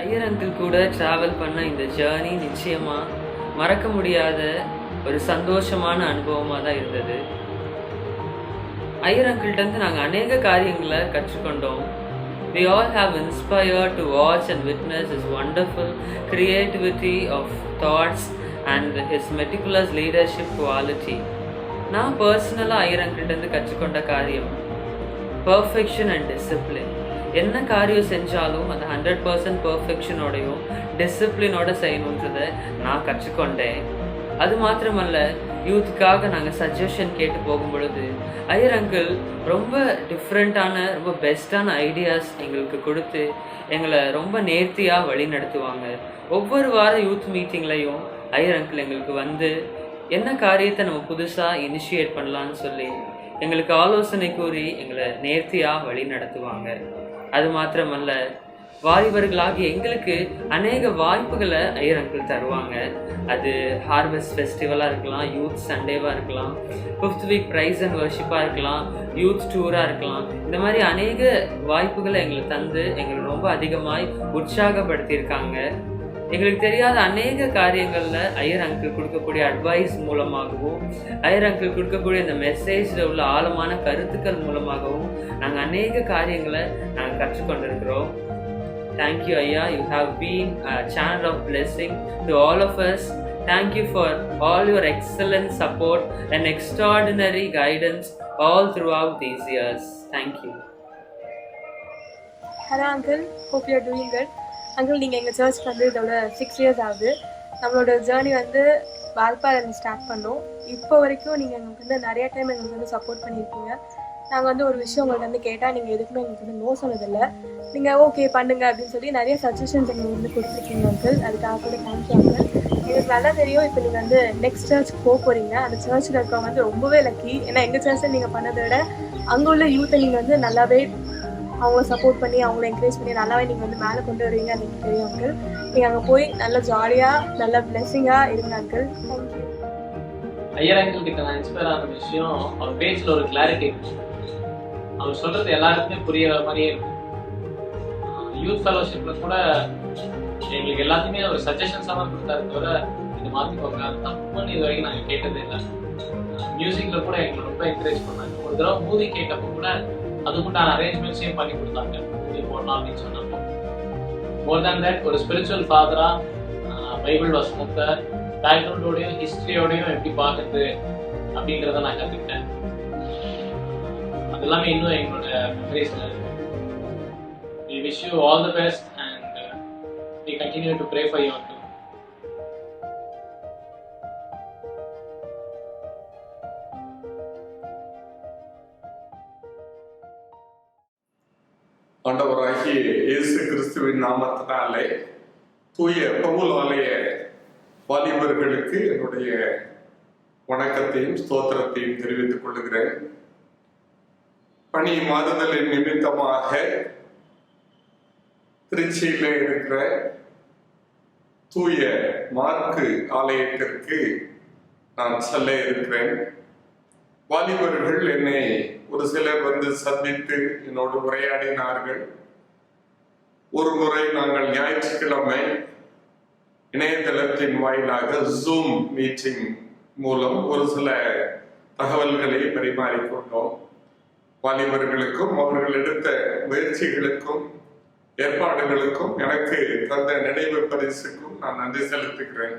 Iyer uncle கூட travel பண்ண இந்த ஜேர்னி நிச்சயமாக மறக்க முடியாத ஒரு சந்தோஷமான அனுபவமாக தான் இருந்தது. ஐயர் அங்கிள்கிட்டருந்து நாங்கள் அநேக காரியங்களை கற்றுக்கொண்டோம். We all have inspired to watch and witness his wonderful creativity of thoughts and his meticulous leadership quality. நான் பர்சனலாக ஐயர் அங்கிள்கிட்டருந்து கற்றுக்கொண்ட காரியம் பர்ஃபெக்ஷன் அண்ட் டிசிப்ளின். என்ன காரியம் செஞ்சாலும் அது 100% பர்ஃபெக்ஷனோடையும் டிசிப்ளினோட செய்யணுன்றதை நான் கற்றுக்கொண்டேன். அது மாத்திரமல்ல, யூத்துக்காக நாங்கள் சஜஷன் கேட்டு போகும் பொழுது ஐயர் அங்கிள் ரொம்ப டிஃப்ரெண்ட்டான ரொம்ப பெஸ்ட்டான ஐடியாஸ் எங்களுக்கு கொடுத்து எங்களை ரொம்ப நேர்த்தியாக வழி நடத்துவாங்க. ஒவ்வொரு வாரம் யூத் மீட்டிங்லையும் ஐயர் அங்கிள் எங்களுக்கு வந்து என்ன காரியத்தை நம்ம புதுசாக இனிஷியேட் பண்ணலான்னு சொல்லி எங்களுக்கு ஆலோசனை கூறி எங்களை நேர்த்தியாக வழி நடத்துவாங்க. அது மாத்திரமல்ல, வாலிபர்களாகி எங்களுக்கு அநேக வாய்ப்புகளை ஐயர் அங்கிள் தருவாங்க. அது ஹார்வெஸ்ட் ஃபெஸ்டிவலாக இருக்கலாம், யூத் சண்டேவாக இருக்கலாம், 5th வீக் ப்ரைஸ் அண்ட் வர்ஷிப்பாக இருக்கலாம், யூத் டூராக இருக்கலாம். இந்த மாதிரி அநேக வாய்ப்புகளை எங்களுக்கு தந்து எங்களை ரொம்ப அதிகமாக உற்சாகப்படுத்தியிருக்காங்க. எங்களுக்கு தெரியாத அநேக காரியங்களில் ஐயர் அங்கிள் கொடுக்கக்கூடிய அட்வைஸ் மூலமாகவும் ஐயர் அங்கிள் கொடுக்கக்கூடிய இந்த மெசேஜில் உள்ள ஆழமான கருத்துக்கள் மூலமாகவும் நாங்கள் அநேக காரியங்களை நாங்கள் கற்றுக்கொண்டிருக்கிறோம். Thank you, Ayya. You have been a channel of blessing to all of us. Thank you for all your excellent support and extraordinary guidance all throughout these years. Thank you. Hello, Uncle. Hope you are doing good. Uncle, நீங்கள் எங்கள் சர்ச்சுக்கு வந்து இதோட 6 years ஆகுது. நம்மளோட journey வந்து வால்பாறையில் start பண்ணோம். இப்போ வரைக்கும் நீங்கள் எங்களுக்கு வந்து நிறைய டைம் எங்களுக்கு வந்து சப்போர்ட் பண்ணியிருக்கீங்க. நாங்கள் வந்து ஒரு விஷயம் உங்கள்கிட்ட வந்து கேட்டால் நீங்கள் எதுக்குமே எங்களுக்கு வந்து நோ சொன்னதில்லை. நீங்கள் ஓகே பண்ணுங்க அப்படின்னு சொல்லி நிறைய சஜஷன்ஸ் எங்களுக்கு வந்து கொடுத்துருக்கீங்க அங்கிள். அதுக்காக கூட தேங்க்யூ அங்கிள். எங்களுக்கு நல்லா தெரியும் இப்போ நீங்கள் வந்து நெக்ஸ்ட் சர்ச்சுக்கு போக போகிறீங்க. அந்த சர்ச்சில் இருக்கவங்க வந்து ரொம்பவே லக்கி. ஏன்னா எங்கள் சர்ச்சில் நீங்கள் பண்ணதை விட அங்கே உள்ள யூத்தை நீங்கள் வந்து நல்லாவே அவங்கள சப்போர்ட் பண்ணி அவங்கள என்கரேஜ் பண்ணி நல்லாவே நீங்கள் வந்து மேலே கொண்டு வருவீங்க. எனக்கு தெரியும் அங்கிள். நீங்கள் அங்கே போய் நல்லா ஜாலியாக நல்ல பிளெஸ்ஸிங்காக இருங்க அங்கிள். தேங்க்யூ. ஐயர் அங்கிள் கிட்ட நான் இன்ஸ்பயர் ஆன விஷயம், அவர் பேச்சில் ஒரு கிளாரிட்டி இருக்கும். அவர் சொல்றது எல்லாருக்குமே புரியுற மாதிரியே இருக்கும். யூத் ஃபெலோஷிப்ல கூட எங்களுக்கு எல்லாத்தையுமே ஒரு சஜஷன்ஸாக தான் கொடுத்தாரு தவிர இது மாற்றிக்கோங்க அது தப்புன்னு இது வரைக்கும் நாங்கள் கேட்டதே இல்லை. மியூசிக்ல கூட எங்களை ரொம்ப என்கரேஜ் பண்ணாங்க. ஒரு தடவை மூவி கேட்டப்போ கூட அதுக்குண்டான அரேஞ்ச்மெண்ட்ஸையும் பண்ணி கொடுத்தாங்க. மூவி போடலாம் அப்படின்னு சொன்னப்போ மோர் தேன் தட் ஒரு ஸ்பிரிச்சுவல் ஃபாதரா பைபிள் வசனத்தை பேக்ரவுண்டோடையும் ஹிஸ்டரியோடையும் எப்படி பார்க்குறது அப்படிங்கிறத நான் கற்றுக்கிட்டேன். அதெல்லாமே இன்னும் எங்களோட மெமரிஸ்ல இருக்கு. We wish you all the best and we continue to pray for you too. ஆண்டவராகிய இயேசு கிறிஸ்துவின் நாமத்தினாலே தூய பவுல் ஆலய வாலிபர்களுக்கு என்னுடைய வணக்கத்தையும் ஸ்தோத்திரத்தையும் தெரிவித்துக் கொள்கிறேன். பணி மாறுதலின் நிமித்தமாக திருச்சியில இருக்கிற தூய மார்க்கு ஆலயத்திற்கு நான் செல்ல இருக்கிறேன். வாலிபர்கள் என்னை ஒரு சிலர் வந்து சந்தித்து என்னோடு உரையாடினார்கள். ஒரு முறை நாங்கள் ஞாயிற்றுக்கிழமை இணையதளத்தின் வாயிலாக ஜூம் மீட்டிங் மூலம் ஒரு சில தகவல்களை பரிமாறிக்கொண்டோம். வாலிபர்களுக்கும் அவர்கள் எடுத்த முயற்சிகளுக்கும் ஏற்பாடுகளுக்கும் எனக்கு தந்த நினைவு பரிசுக்கும் நான் நன்றி செலுத்துகிறேன்.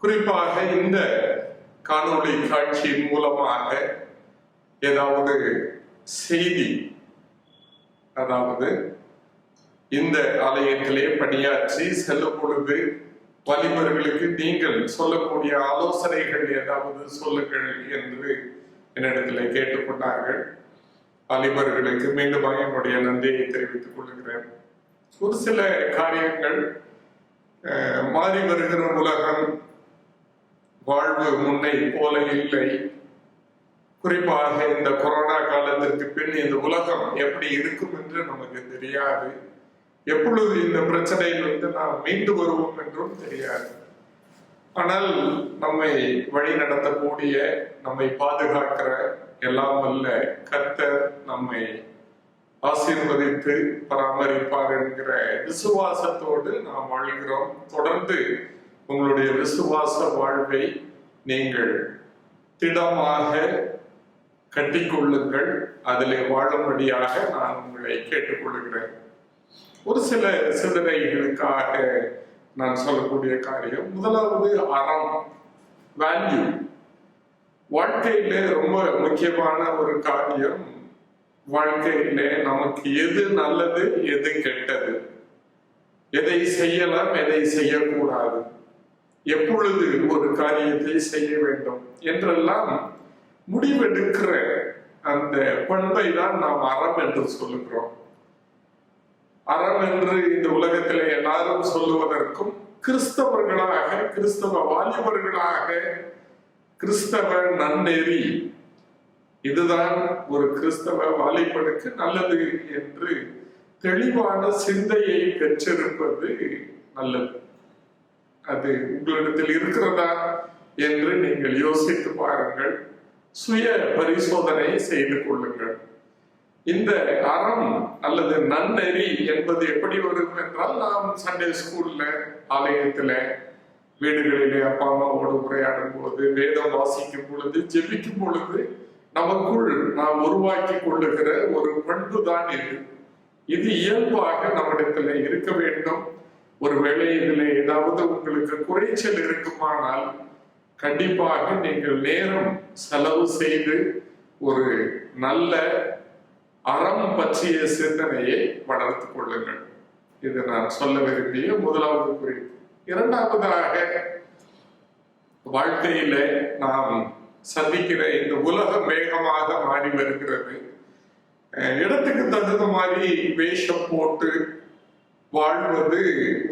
குறிப்பாக இந்த காணொளி காட்சியின் மூலமாக ஏதாவது செய்தி, அதாவது இந்த ஆலயத்திலே பணியாற்றி செல்லும் பொழுது வாலிபர்களுக்கு நீங்கள் சொல்லக்கூடிய ஆலோசனைகள் ஏதாவது சொல்லுங்கள் என்று என்னிடத்தில் கேட்டுக்கொண்டார்கள். வாலிபர்களுக்கு மீண்டும் என்னுடைய நன்றியை தெரிவித்துக் கொள்கிறேன். ஒரு சில காரியங்கள், மாறி வருகிற உலகம், வாழ்வு முன்னை போல இல்லை. குறிப்பாக இந்த கொரோனா காலத்திற்கு பின் இந்த உலகம் எப்படி இருக்கும் என்று நமக்கு தெரியாது. எப்பொழுது இந்த பிரச்சனையிலிருந்து நாம் மீண்டு வருவோம் என்றும் தெரியாது. ஆனால் நம்மை வழி நடத்தக்கூடிய, நம்மை பாதுகாக்கிற எல்லாம் வல்ல கர்த்தர் நம்மை ஆசீர்வதித்து பராமரிப்பார் என்கிற விசுவாசத்தோடு நாம் வாழ்கிறோம். தொடர்ந்து உங்களுடைய விசுவாச வாழ்வை நீங்கள் திடமாக கட்டிக்கொள்ளுங்கள். அதிலே வாழும்படியாக நான் உங்களை கேட்டுக்கொள்கிறேன். ஒரு சில சிந்தனைகளுக்காக நான் சொல்லக்கூடிய காரியம், முதலாவது அறம், வேல்யூ. வாழ்க்கையில ரொம்ப முக்கியமான ஒரு காரியம், வாழ்க்கையில நமக்கு எது நல்லது எது கெட்டது, எதை செய்யலாம் எதை செய்யக்கூடாது, எப்பொழுது ஒரு காரியத்தை செய்ய வேண்டும் என்றெல்லாம் முடிவெடுக்கிற அந்த பண்பை தான் நாம் அறம் என்று சொல்லுகிறோம். அறம் என்று இந்த உலகத்தில் எல்லாரும் சொல்லுவதற்கும், கிறிஸ்தவர்களாக, கிறிஸ்தவ வாலிபர்களாக, கிறிஸ்தவ நன்னெறி இதுதான் ஒரு கிறிஸ்தவ வாலிபனுக்கு நல்லது என்று தெளிவான சிந்தையை பெற்றிருப்பது நல்லது. அது உங்களிடத்தில் இருக்கிறதா என்று நீங்கள் யோசித்து பாருங்கள். சுய பரிசோதனை செய்து கொள்ளுங்கள். இந்த அறம் அல்லது நன்னெறி என்பது எப்படி வரும் என்றால், நாம் சண்டே ஸ்கூல்ல, ஆலயத்துல, வீடுகளிலே அப்பா அம்மாவோடு உரையாடும் போது, வேதம் வாசிக்கும் பொழுது, ஜெபிக்கும் பொழுது நமக்குள் நாம் உருவாக்கி கொள்ளுகிற ஒரு பண்பு தான் இது. இது இயல்பாக நம்மிடத்துல இருக்க வேண்டும். ஒருவேளை இதுல ஏதாவது உங்களுக்கு குறைச்சல் இருக்குமானால் கண்டிப்பாக நீங்கள் நேரம் செலவு செய்து ஒரு நல்ல அறம் பற்றிய சிந்தனையை வளர்த்து கொள்ளுங்கள். இது நான் சொல்ல விரும்பிய முதலாவது குறிப்பு. இரண்டாவதாக, வாழ்க்கையில நாம் சந்திக்கிற இந்த உலகம் வேகமாக மாறி வருகிறது. இடத்துக்கு தகுந்த மாதிரி வேஷம் போட்டு வாழ்வது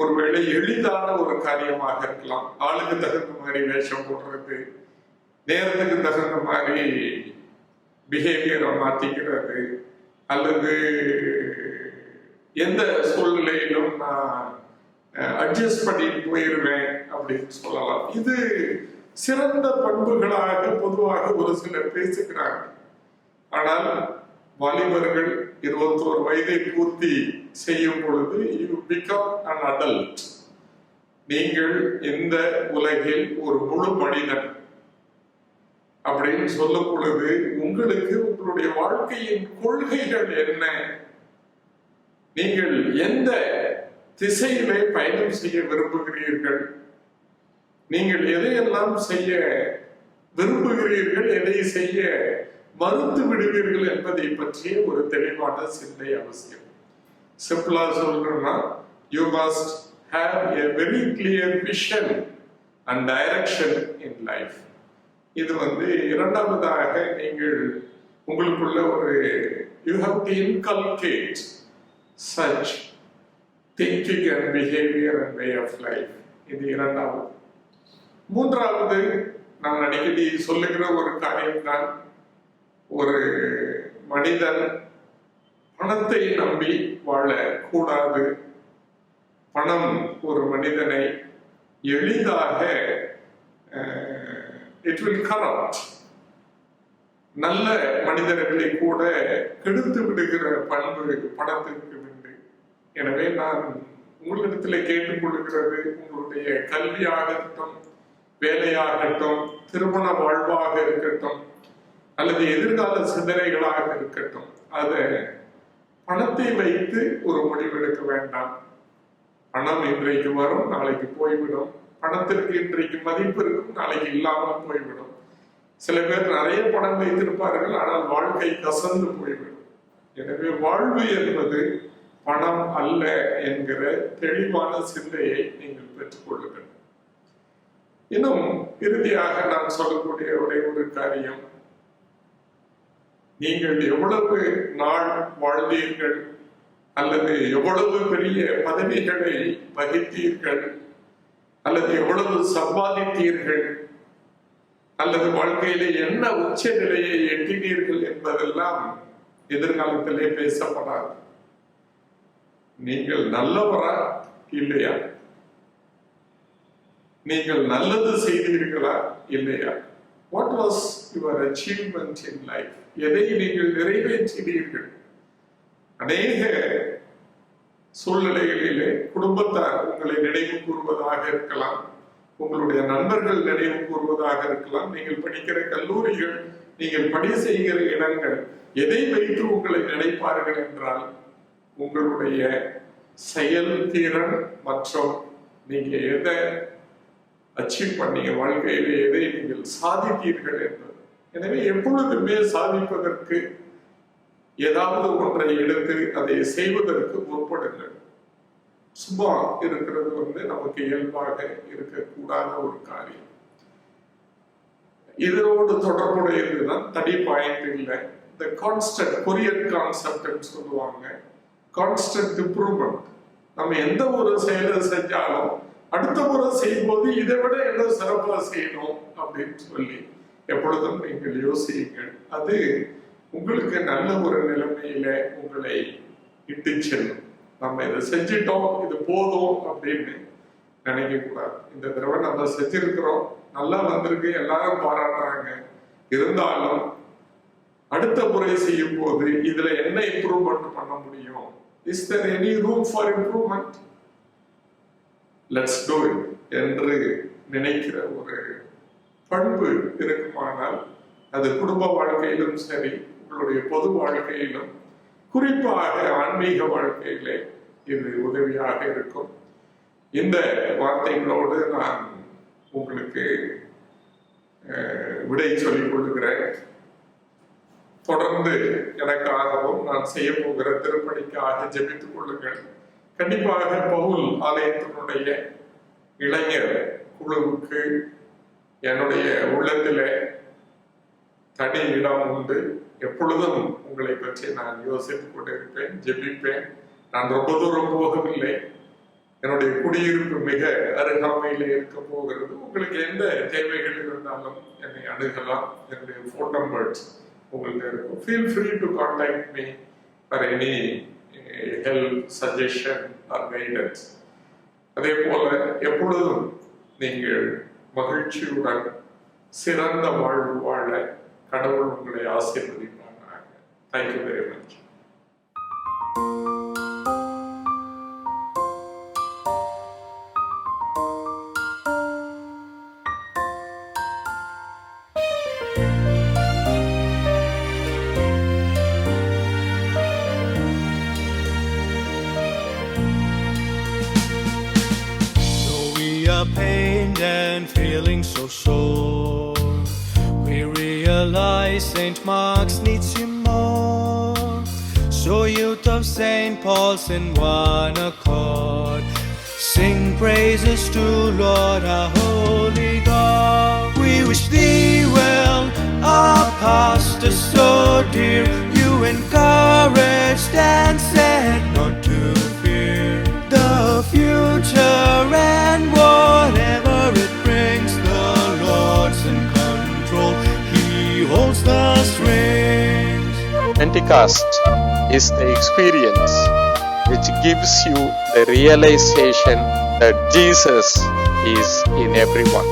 ஒருவேளை எளிதான ஒரு காரியமாக இருக்கலாம். ஆளுக்கு தகுந்த மாதிரி வேஷம் போடுறது, நேரத்துக்கு தகுந்த மாதிரி பிஹேவியரை மாத்திக்கிறது, அல்லது எந்த சூழ்நிலையிலும் நான் அட்ஜஸ்ட் பண்ணிட்டு போயிருவேன் அப்படின்னு சொல்லலாம். இது சிறந்த பண்புகளாக பொதுவாக ஒரு சிலர் பேசுகிறாங்க. ஆனால் வாலிபர்கள் 21 வயதை பூர்த்தி செய்யும் பொழுது you become an adult. நீங்கள் இந்த உலகில் ஒரு முழு மனிதன் அப்படின்னு சொல்லும் பொழுது உங்களுக்கு உங்களுடைய வாழ்க்கையின் கொள்கைகள் என்ன, நீங்கள் எந்த திசையிலே பயணம் செய்ய விரும்புகிறீர்கள், நீங்கள் எதையெல்லாம் செய்ய விரும்புகிறீர்கள், எதை செய்ய மறுத்து விடுவீர்கள் என்பதை பற்றிய ஒரு தெளிவான சிந்தை அவசியம். சிம்பிளா சொல்லணும்னா, you must have a very clear vision and direction in life. இது இரண்டாவதாக நீங்கள் உங்களுக்குள்ள ஒரு you have to inculcate such thinking and behavior and way of life. இது இரண்டாவது. மூன்றாவது, நான் அடிக்கடி சொல்லுகிற ஒரு காரியம் தான், ஒரு மனிதன் பணத்தை நம்பி வாழக்கூடாது. பணம் ஒரு மனிதனை எளிதாக it will corrupt. நல்ல மனிதர்களை கூட கெடுத்து விடுகிற பண்பு பணத்திற்கு உண்டு. எனவே நான் உங்களிடத்தில் கேட்டுக்கொள்கிறது, உங்களுடைய கல்வியாகட்டும், வேலையாகட்டும், திருமண வாழ்வாக இருக்கட்டும், அல்லது எதிர்கால சிந்தனைகளாக இருக்கட்டும், அதை பணத்தை வைத்து ஒரு முடிவெடுக்க வேண்டாம். பணம் இன்றைக்கு வரும், நாளைக்கு போய்விடும். பணத்திற்கு இன்றைக்கு மதிப்பு இருக்கும், நாளைக்கு இல்லாமல் போய்விடும். சில பேர் நிறைய பணம் வைத்திருப்பார்கள், ஆனால் வாழ்க்கை கசந்து போய்விடும். எனவே வாழ்வு என்பது பணம் அல்ல என்கிற தெளிவான சிந்தையை நீங்கள் பெற்றுக்கொள்ளுங்கள். இன்னும் இறுதியாக நான் சொல்லக்கூடிய ஒரே ஒரு காரியம், நீங்கள் எவ்வளவு நாள் வாழ்ந்தீர்கள், அல்லது எவ்வளவு பெரிய பதவிகளை வகித்தீர்கள், அல்லது எவ்வளவு சம்பாதித்தீர்கள், அல்லது வாழ்க்கையிலே என்ன உச்ச நிலையை எட்டினீர்கள் என்பதெல்லாம் எதிர்காலத்திலே பேசப்படாது. நீங்கள் நல்லவரா இல்லையா, நீங்கள் நல்லது செய்தீர்களா இல்லையா, what was your achievement in life, எதை நீங்கள் நிறைவேற்றினீர்கள். அநேக சூழ்நிலைகளிலே குடும்பத்தார் உங்களை நினைவு கூறுவதாக இருக்கலாம், உங்களுடைய நண்பர்கள் நினைவு கூறுவதாக இருக்கலாம், நீங்கள் படிக்கிற கல்லூரிகள், நீங்கள் பணி செய்கிற இடங்கள், எதை வைத்து உங்களை நினைப்பார்கள் என்றால் உங்களுடைய செயல்திறன் மற்றும் நீங்க எதை அச்சீவ் பண்ணீங்க, வாழ்க்கையிலே எதை நீங்கள் சாதித்தீர்கள் என்பது. எனவே எப்பொழுதுமே சாதிப்பதற்கு ஏதாவது ஒன்றை எடுத்து அதை செய்வதற்கு முற்படுங்கள். சும்மா இருக்கிறது நமக்கு இயல்பாக இருக்கக்கூடாத ஒரு காரியம். இதோடு தொடர்புடையதுதான் தனி பாயிண்ட் இல்லை, இந்த கான்ஸ்டன்ட் கொரியன் கான்செப்ட் சொல்லுவாங்க, கான்ஸ்டன்ட் இம்ப்ரூவ்மெண்ட். நம்ம எந்த ஒரு செயலை செஞ்சாலும் அடுத்த முறை செய்யும்போது இதை விட என்ன சிறப்பாக செய்யணும் அப்படின்னு சொல்லி எப்பொழுதும் நீங்கள் யோசியுங்கள். அது உங்களுக்கு நல்ல ஒரு நிலைமையில உங்களை இட்டு செல்லும். நம்ம இதை செஞ்சிட்டோம், இது போதும் அப்படின்னு நினைக்க கூடாது. இந்த தடவை நம்ம செஞ்சிருக்கிறோம், நல்லா வந்திருக்கு, எல்லாரும் பாராட்டுறாங்க, இருந்தாலும் அடுத்த முறை செய்யும் போது இதுல என்ன இம்ப்ரூவ்மெண்ட் பண்ண முடியும்? Is there any room for improvement? Let's do it என்று நினைக்கிற ஒரு பண்பு இருக்குமானால் அது குடும்ப வாழ்க்கையிலும் சரி, உங்களுடைய பொது வாழ்க்கையிலும், குறிப்பாக ஆன்மீக வாழ்க்கையிலே இது உதவியாக இருக்கும். இந்த வார்த்தைகளோடு நான் உங்களுக்கு விடை சொல்லிக் கொள்ளுகிறேன். தொடர்ந்து எனக்காகவும் நான் செய்ய போகிற திருப்பணிக்காக ஜெபித்துக் கொள்ளுங்கள். கண்டிப்பாக பவுல் ஆலயத்தினுடைய இளைஞர் குழுவுக்கு என்னுடைய உள்ளத்திலே தனி இடம் உண்டு. எப்பொழுதும் உங்களை பற்றி நான் யோசித்துக் கொண்டிருப்பேன், ஜெபிப்பேன். நான் ரொம்ப தூரம் போகவில்லை, என்னுடைய குடியிருப்பு மிக அருகாமையிலே இருக்க போகிறது. உங்களுக்கு எந்த தேவைகள் இருந்தாலும் என்னை அணுகலாம். என்னுடைய ஃபோன் நம்பர்ஸ் உங்கள்கிட்ட இருக்கும். Feel free to contact me for any help, suggestion R guidance. அதே போல எப்பொழுதும் நீங்கள் மகிழ்ச்சியுடன் சிறந்த வாழ்வு வாழ கடவுள் உங்களை ஆசீர்வதிப்பாங்க. Thank you very much. Pained and feeling so sore, we realize St. Mark's needs you more. So youth of St. Paul's in one accord, sing praises to Lord our holy God. We wish thee well, our pastor so dear, you encouraged and said not to fear the future and whatever it brings. The Lord's in control, He holds the strings. Pentecost is the experience which gives you the realization that Jesus is in everyone.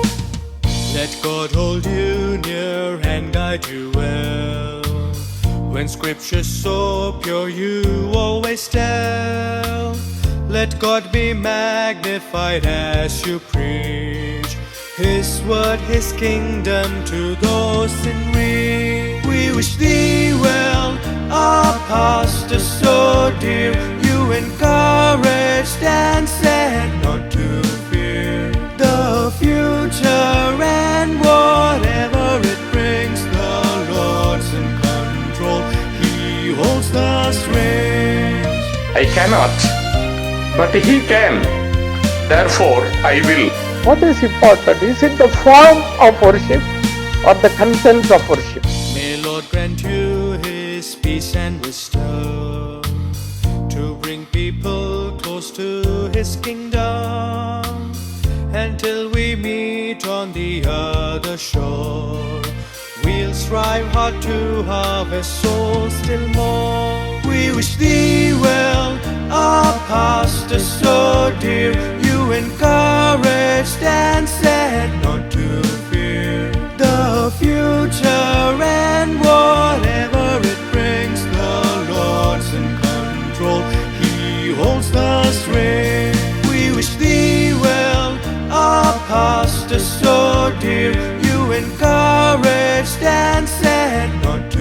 Let God hold you near and guide you well. When scripture's so pure you always tell. Let God be magnified as you preach His word, His kingdom to those in reach. We wish thee well, our pastor so dear, you encouraged and said not to fear the future and whatever it brings. The Lord's in control, He holds the strings. I cannot, but He can. Therefore, I will. What is important? Is it the form of worship or the content of worship? May Lord grant you His peace and wisdom to bring people close to His kingdom. Until we meet on the other shore, we'll strive hard to harvest souls still more. We wish thee well, our pastor so dear, you encouraged and said not to fear the future and whatever it brings. The Lord's in control, and said not to